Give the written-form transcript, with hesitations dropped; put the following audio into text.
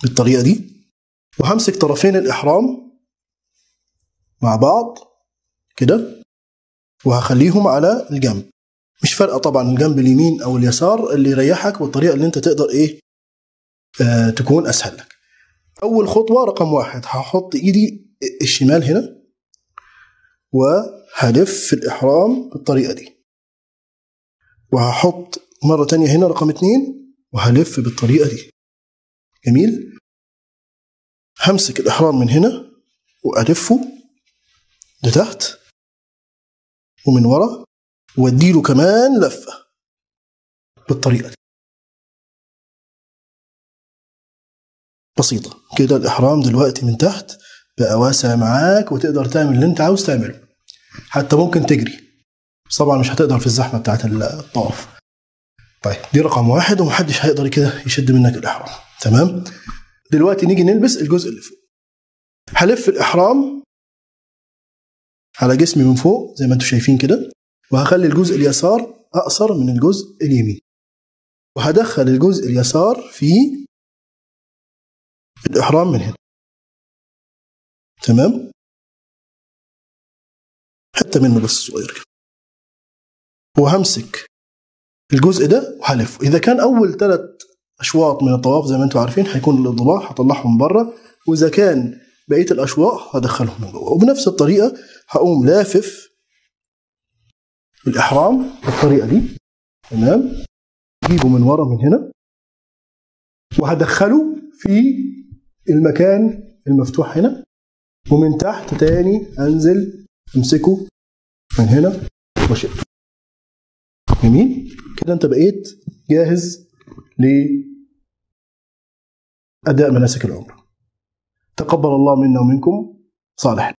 بالطريقة دي، وهمسك طرفين الإحرام مع بعض كده وهخليهم على الجنب. مش فارقة طبعا الجنب اليمين أو اليسار، اللي يريحك والطريقة اللي أنت تقدر تكون أسهل لك. أول خطوة رقم 1، هحط إيدي الشمال هنا وهلف الإحرام بالطريقة دي، وهحط مرة تانية هنا رقم 2 وهلف بالطريقة دي. جميل. همسك الإحرام من هنا وألفه لتحت ومن ورا واديله كمان لفة بالطريقة دي. بسيطة كده. الإحرام دلوقتي من تحت بقى واسع معاك وتقدر تعمل اللي انت عاوز تعمله، حتى ممكن تجري، بس طبعا مش هتقدر في الزحمة بتاعت الطواف. طيب دي رقم 1، ومحدش هيقدر كده يشد منك الإحرام. تمام. دلوقتي نيجي نلبس الجزء اللي فوق. هلف الإحرام على جسمي من فوق زي ما انتم شايفين كده، وهخلي الجزء اليسار أقصر من الجزء اليمين، وهدخل الجزء اليسار في الإحرام من هنا. تمام. حتى منه بس صغير كده، وهمسك الجزء ده وهلفه. إذا كان أول 3 أشواط من الطواف زي ما انتم عارفين هيكون الانضباط، هطلعهم بره، وإذا كان بقية الأشواط هدخلهم من جوه. وبنفس الطريقة هقوم لافف الإحرام بالطريقة دي. تمام. أجيبه من ورا من هنا وهدخله في المكان المفتوح هنا، ومن تحت تاني أنزل أمسكه من هنا وأشده. جميل. كده أنت بقيت جاهز لأداء مناسك العمرة. تقبل الله منا ومنكم صالح.